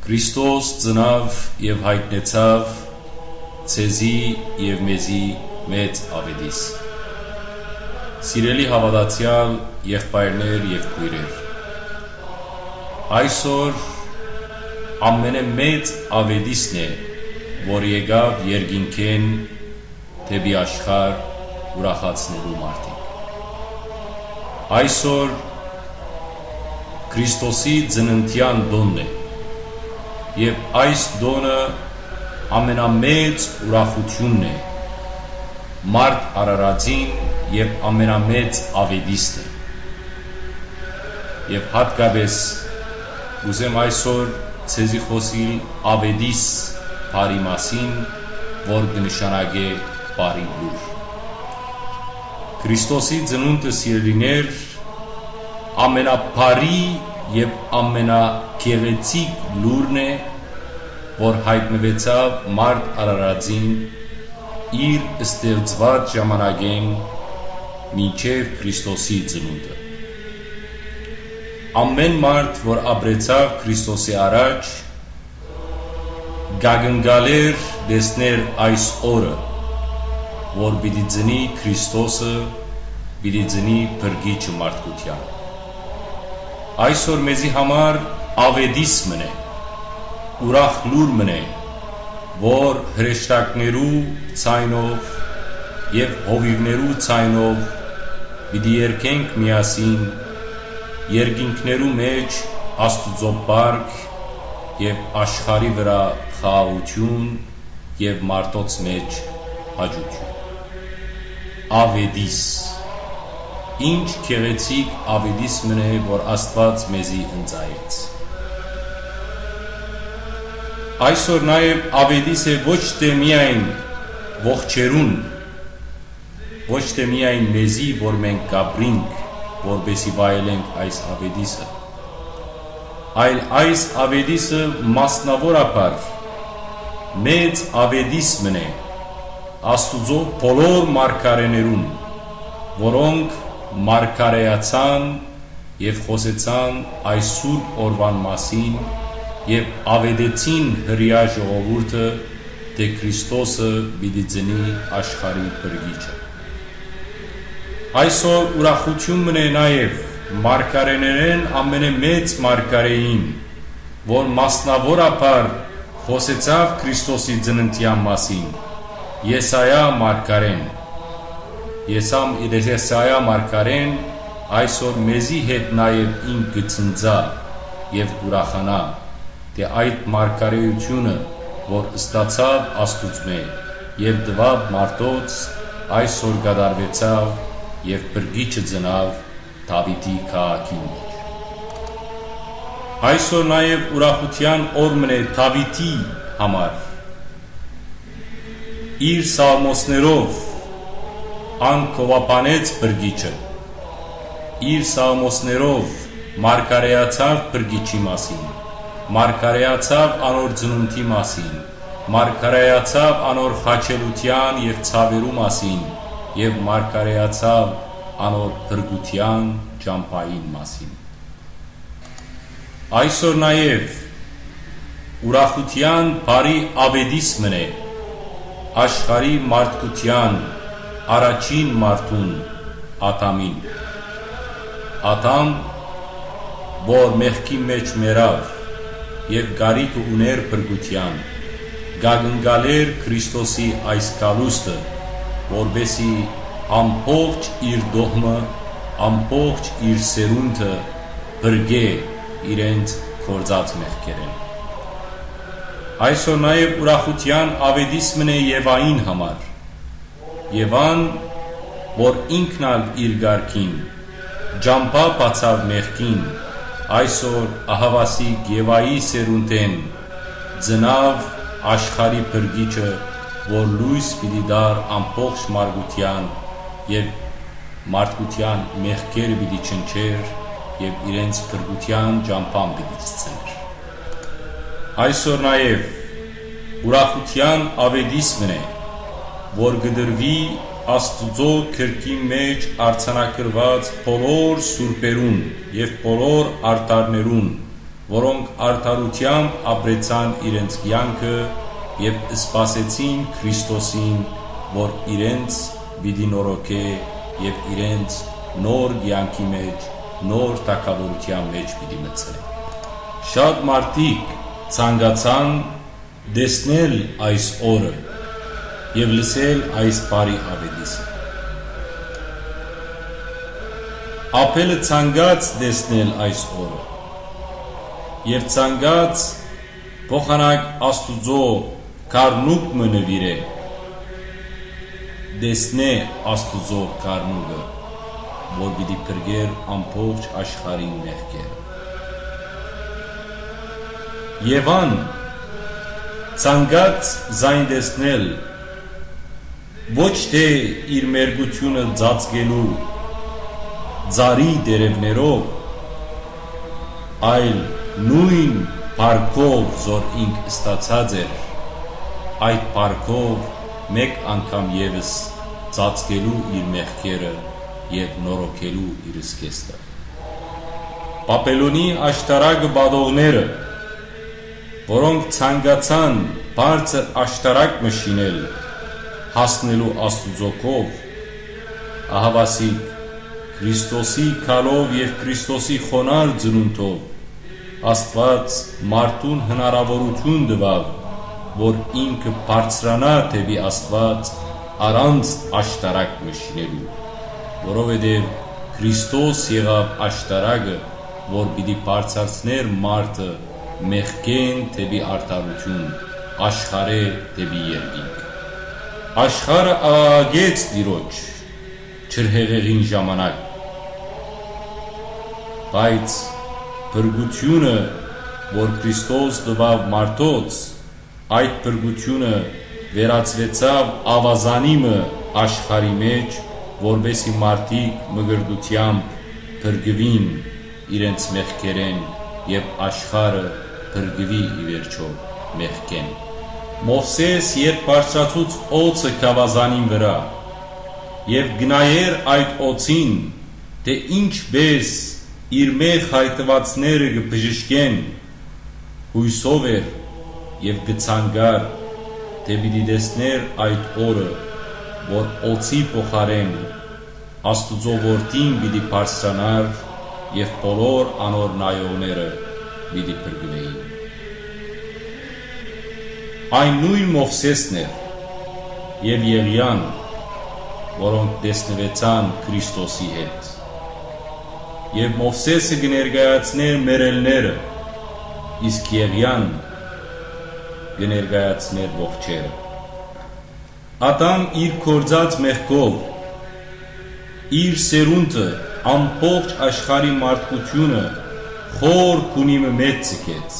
Քրիստոս ծնավ եւ հայտնեցավ ցեզի եւ մեզի մեծ ավետիս։ Սիրելի հավատացյալ եղբայրներ եւ քույրեր, այսօր ամենամեծ ավետիսն է, որ եկավ երկինքեն դեպի աշխարհ ուրախացնելու մարդիկ։ Այսօր Քրիստոսի ծննդյան տոնն է, եւ այս տոնը ամենամեծ ուրախությունն է, մարդ Արարածին եւ ամենամեծ ավետիսն է։ Եվ հատկապես ուզեմ այսօր ցեզի խոսիլ ավետիս բարի մասին, որ կնշանակե բարի լուր։ Քրիստոսի ծնունդը, սիրելիներ, ամենաբարի եւ ամենագեղեցիկ լուրն է, որ հայտնվեցավ մարդ Արարածին իր ստեղծված ժամանակեն մինչև Քրիստոսի ծնունդը։ Ամեն մարդ, որ ապրեցավ Քրիստոսի առաջ, գագնգալեր դեսներ այս օրը, որ պիտի ծնի Քրիստոսը, պիտի ծնի փրկիչը մարդկության։ Այսօր մեզի համար ավետիսմն է, ուրախ լուրն է, որ հրեշտակներու ցայնով եւ հովիվներու ցայնով պիտի երգենք միասին երկինքներու մեջ Աստուծո բարք եւ աշխարհի վրա խաղաղություն եւ մարդոց մեջ հաջողություն։ Ավետիս, ինչ գեղեցիկ ավետիսմն է, որ Աստված մեզի ընծայեց։ Այսօր նաև ավետիս է ոչ թե միայն ողջերուն, ոչ թե միայն մեզի, որ մենք կապրինք, որպեսի վայելենք այս ավետիսը, այլ այս ավետիսը մասնավորապես մեծ ավետիսմն է Աստուծո բոլոր մարգարեներուն, որոնք մարգարեացան եւ խոսեցան այս սուրբ օրվան մասին եւ ավետեցին հրեա ժողովուրդը, թե Քրիստոսը պիտի ծնի աշխարհի փրկիչը։ Այսօր ուրախությունն է նաեւ մարգարեներեն ամենամեծ մարգարեին, որ մասնավորապես խոսեցավ Քրիստոսի ծննդյան մասին, Եսայա մարգարեն։ Եսայա մարգարեն այսօր մեզի հետ նաև ինքը ծնծա եւ ուրախանա, թե այդ մարգարեությունը, որ ստացավ Աստուծմե եւ տվավ մարդոց, այսօր կատարվեցավ եւ փրկիչը ծնավ Դավիթի քաղաքին մեջ։ Այսօր նաև ուրախության օրն է Դավիթի համար։ Իր սալմոսներով անկովապանեց փրկիչը, իր սալմոսներով մարգարեացավ փրկիչի մասին, մարգարեացավ անոր ծնունդի մասին, մարգարեացավ անոր խաչելության եւ ցավերու մասին եւ մարգարեացավ անոր փրկության ճամփային մասին։ Այսօր նաեւ ուրախության բարի ավետիսմն է աշխարհի մարդկության առաջին մարդուն Ադամին։ Ադամ, որ մեղքի մեջ մեռավ եւ գարիք ուներ փրկության, գագնգալեր Քրիստոսի այս կալուստը, որբեսի ամբողջ իր դողմը, ամբողջ իր սերունդը բրգե իրենց կործած մեղքերեն։ Այսօր նաև ուրախության ավետիսմն է Եվային համար։ Եվան, որ ինքնալ իր գարքին ջամփա բացավ մեղքին, այսօր ահավասիկ Եվայի սերունդեն ծնավ աշխարհի փրկիչը, որ լույս պիտի դար ամբողջ մարդկության եւ մարդկության մեղքերը պիտի չնչեր եւ իրենց փրկության ջամփան պիտի ցցներ։ Այսօր նաև ուրախության ավետիսմն է, որ գդրվի Աստուծո քրկի մեջ արձանագրված բոլոր սուրբերուն եւ բոլոր արտարներուն որոնք արդարությամբ ապրեցան իրենց կյանքը եւ սպասեցին Քրիստոսին, որ իրենց պիտի նորոգե եւ իրենց նոր կյանքի մեջ, նոր թակավորության մեջ պիտի մտցնե։ Շատ մարդիկ ցանկացան տեսնել այս օրը եւ լսել այս բարի ավետիսը։ Ապելը ցանկաց տեսնել այս օրը եւ ցանկաց փոխանակ Աստուծո կարնուկ մնվիրե, տեսնե Աստուծո կարնուկը, որ պիտի փրկեր ամբողջ աշխարհին մեղքերը։ Եվան ցանկաց զայն տեսնել ոչ թե իր մերգությունը ծածկելու ծարի դերևներով, այլ նույն փառքով, որ ինք ստացած էր, այդ փառքով մեկ անգամ եւս ծածկելու իր մեղքերը եւ նորոգելու իր սկեստը։ Պապելոնի աշտարակը բադողները, որոնք ցանկացան բարձր աշտարակ մշինել հասնելու Աստուծո կով, ահավասիկ Քրիստոսի քալով եւ Քրիստոսի խոնար ծնունդով Աստված մարդուն հնարավորություն տվավ, որ ինքը բարձրանա դեպի Աստված առանց աշտարակ մշինելու, որովհետև Քրիստոս եղավ աշտարակը, որ պիտի բարձրացներ մարդը մեղքեն դեպի արդարություն, աշխարհը դեպի երկինք։ Աշխարհը աղաղեց Տիրոջ չրհեղեղին ժամանակ, բայց փրկությունը, որ Քրիստոս տվավ մարդոց, այդ փրկությունը վերածվեցավ ավազանիմը աշխարհի մեջ, որբեսի մարդիկ մգրդությամբ փրկվին իրենց մեղքերեն եւ աշխարհը փրկվի ի վերջո մեղքեն։ Մովսես երբ բարձրացուց օծը ավազանին վրա եւ գնայեր այդ օծին, թե ինչպես իր մեղ հայտվածները կբժշկեն, հույսով էր եւ գցանգար, թե պիտի տեսներ այդ օրը, որ օծի փոխարեն Աստուծո որդին պիտի բարձրանար եւ բոլոր անոր նայողները պիտի փրկվեին։ Այն նույն Մովսեսն էր եւ Եղիան, որոնք տեսնվեցան Քրիստոսի հետ։ Եվ Մովսեսը կներկայացներ մերելները, իսկ Եղիան կներկայացներ ողջերը։ Ադամ իր կործած մեղքով, իր սերունդը, ամբողջ աշխարհի մարդկությունը խոր քունիմը մեջ ցկեց,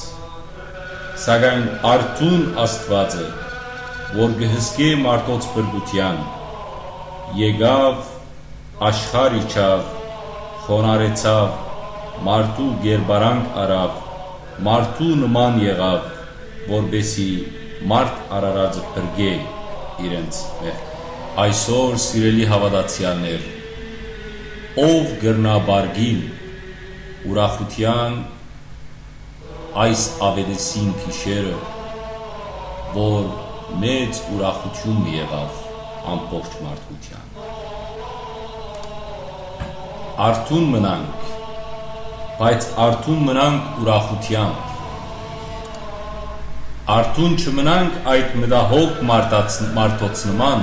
սակայն արթուն Աստվածը, որ կհսկե մարդոց փրկության, եկավ աշխարհ իջավ, խոնարեցավ, մարդու գերբարանք արավ, մարդու նման եղավ, որբեսի մարդ արարածը փրկե իրենց մեղք։ Այսօր սիրելի հավատացյալներ, ով գրնա բարգիլ ուրախության այս ավետիսին գիշերը, որ մեծ ուրախություն եղավ ամբողջ մարդկության։ Արթուն մնանք, բայց արթուն մնանք ուրախությամբ։ Արթուն չմնանք այդ մտահոգ մարդոց նման,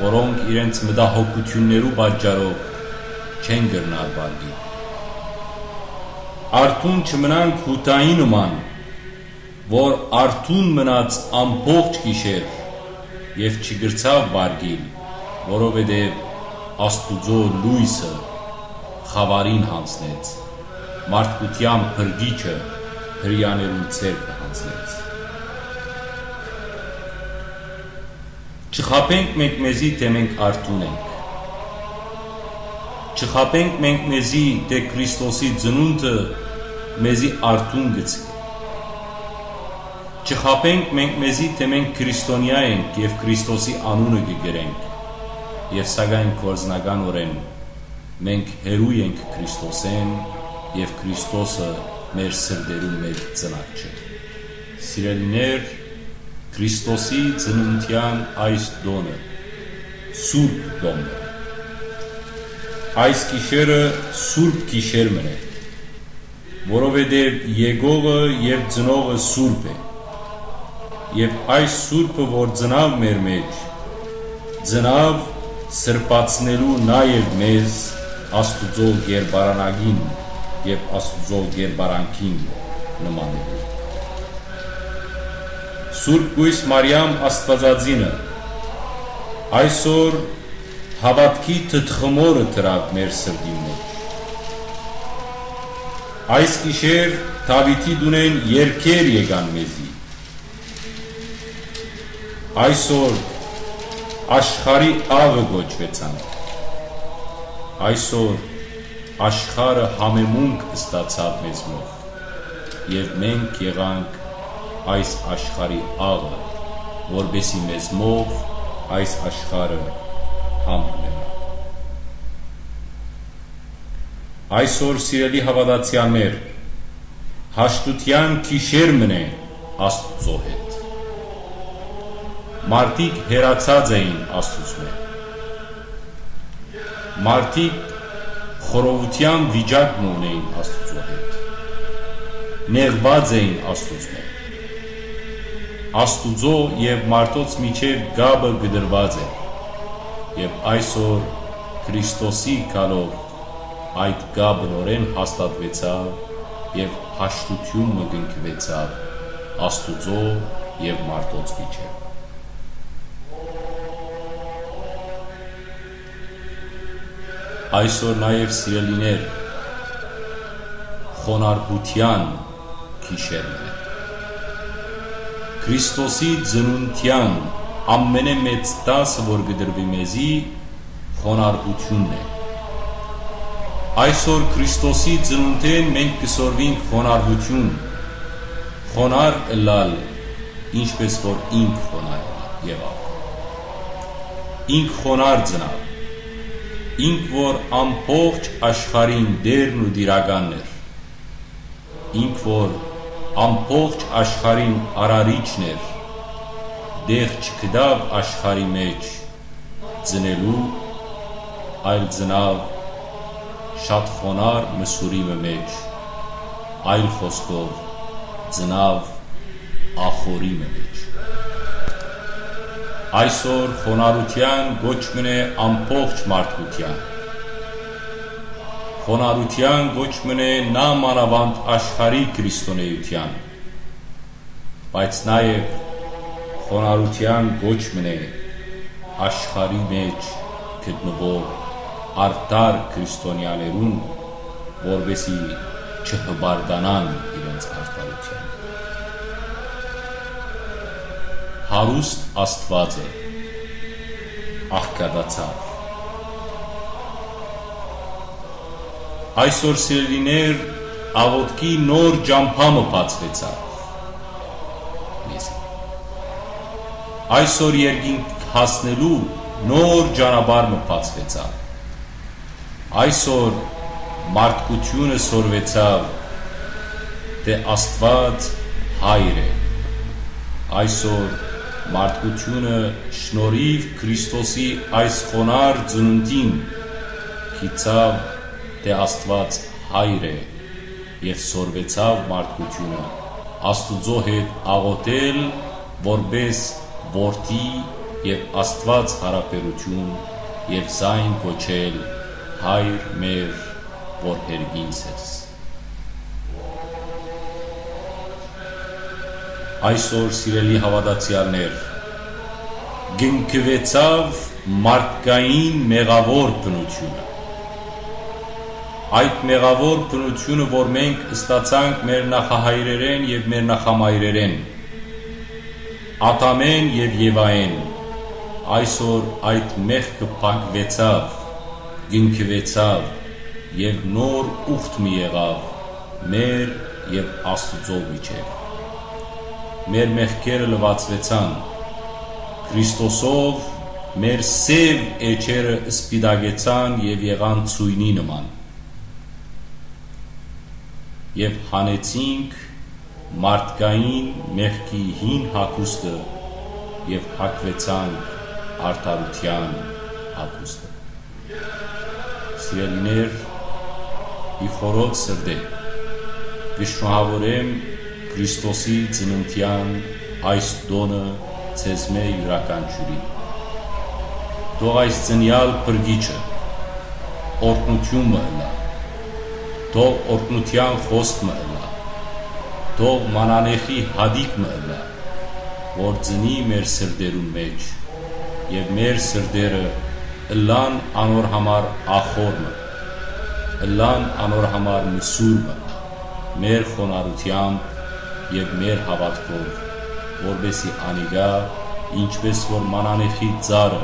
որոնք իրենց մտահոգություններու պատճառով չեն գրնար բարգի։ Արթուն չմնանք հութայի նման, որ արթուն մնաց ամբողջ գիշեր եւ չգրցավ բարգիլ, որովհետեւ Աստուծո լույսը խավարին հանձնեց, մարդկության փրկիչը հրյաներուն ցերկը հանձնեց։ Չխապենք մենք մեզի, թե մենք արթուն ենք։ Չխապենք մենք մեզի, թե Քրիստոսի ծնունդը մեզի արթուն գցի։ Չխապենք մենք մեզի, թե մենք քրիստոնյա ենք եւ Քրիստոսի անունը կգրենք, եւ սակայն կորզնական օրեն մենք հերու ենք Քրիստոսեն եւ Քրիստոսը մեր սրտերում մեծ ծնակ չէ։ Սիրելիներ, Քրիստոսի ծնունդյան այս դոնը սուրբ դոնն է։ Այս գիշերը սուրբ գիշեր մնե, որովհետև եկողը և ծնողը սուրբ է, և այս սուրբը, որ ծնավ մեր մեջ, ծնավ սրբացնելու նաև մեզ Աստուծո գերբարանագին և Աստուծո գերբարանքին նմանելու։ Սուրբ Գույս Մարիամ Աստվածածինը այսօր հավատքի թթխմորը դրավ մեր սրտի մեջ։ Այս գիշեր Դավիթի դունեն երգեր եկան մեզի։ Այսօր աշխարհի աղը գոչվեցան։ Այսօր աշխարհը համեմունք ստացավ մեզ մոտ, և մենք եղանք այս աշխարհի աղը, որպեսզի մեզ մոտ այս աշխարհը համբնի։ Այսօր սիրելի հավատացյալներ, հաշտության գիշեր մնե Աստծո հետ։ Մարդիկ հեռացած էին Աստծո։ Մարդիկ խորովության վիճակն ունեին Աստծո հետ։ Նեղված էին Աստծո։ Աստուծո և մարդոց միջև գաբը գդրված է, և այսօր Քրիստոսի գալով այդ գաբնորեն հաստատվեցավ և հաշտություն մգնքվեցավ Աստուծո և մարդոց միջև։ Այսօր նաև սիրելիներ, խոնարհության գիշերն է։ Քրիստոսի ծնունդյան ամենամեծ դասը, որ կդրվի մեզի, խոնարհությունն է։ Այսօր Քրիստոսի ծնունդին մենք կսորվենք խոնարհություն, խոնարհ ըլլալ, ինչպես որ ինք խոնարհ եղավ։ Ինք խոնարհ ծնավ, ինք որ ամբողջ աշխարհին դերն ու դիրականն էր, ինք որ ամբողջ աշխարհին արարիչն էր, դեղ չգտավ աշխարհի մեջ ծնելու, այլ ծնավ շատ խոնարհ մսուրիմը մեջ, այլ խոսքով ծնավ ախորիմը մեջ։ Այսօր խոնարհության գոչմն է ամբողջ մարդկության։ Խոնարհության գոչմն է նա մանավանդ աշխարհի քրիստոնեության, բայց նաև խոնարհության գոչմն է աշխարհի մեջ գտնվող արդար քրիստոնյաներուն, որպեսզի չհբարդանան իրենց արդարության։ Հարուստ Աստված է, աղքատացավ։ Այսօր սիրելիներ, աղոթքի նոր ճամփամը բացվեցավ մեզի։ Այսօր երկինք հասնելու նոր ճանապարհը բացվեցավ։ Այսօր մարդկությունը սորվեցավ, թե Աստված հայր է։ Այսօր մարդկությունը շնորհիվ Քրիստոսի այս խոնարհ ծնունդին գիտավ, թե Աստված հայր է, և սորվեցավ մարդկությունը Աստուծո հետ աղոթել, որպես որդի և Աստված հարաբերություն և զայն կոչել Հայր մեր, որ հերգինս ես։ Այսօր սիրելի հավատացյալներ, գնքվեցավ մարդկային մեղավոր բնությունը։ Այդ մեղավոր բնությունը, որ մենք ստացանք մեր նախահայրերեն և մեր նախամայրերեն, Ադամեն և Եվային, այսօր այդ մեղքը փակվեցավ, գնքվեցավ և նոր ուխտ մի եղավ մեր և Աստուծո միջև։ Մեր մեղքերը լվացվեցան, Քրիստոսով մեր սև էջերը սպիտակեցան և եղան ցույնի նման։ եւ հանեցինք մարդկային մեղքի հին հագուստը եւ հագվեցանք արդարության հագուստը։ Սիրելիներ, ի խորոց սրտե կշնորհավորեմ Քրիստոսի ծննդյան այս տոնը ցեզմե յուրաքանչյուրին։ Թող այս ծնյալ բրգիչը օրհնություն մըլա, թող օրհնության խոսք մըլա, թող մանանեխի հադիկ մըլա, որ ծնի մեր սրդերուն մեջ եւ մեր սրդերը ըլլան անոր համար ախորմը, ըլլան անոր համար մսուրմը, մեր խոնարհությամբ եւ մեր հավատքով, որբեսի անիգա ինչպես որ մանանեխի ծառը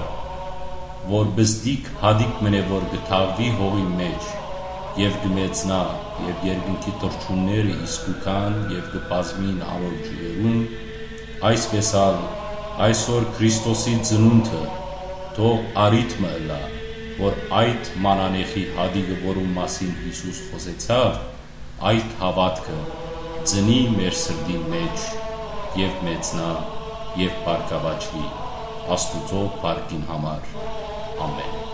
որ բզդիկ հադիկ մնե որ գթավի հողի մեջ եւ գմեցնա եւ երկնքի տրչունները իսկուքան եւ կպազմին անոր ջուրերուն, այսպես ալ այսօր Քրիստոսի ծնունդը թող արիթմը լա, որ այդ մանանեխի հադիկը, որում մասին Հիսուս խոսեցավ, այդ հավատքը ծնի մեր սրդի մեջ եւ մեծնա եւ բարգավաճվի Աստուծո բարգին համար։ Amen.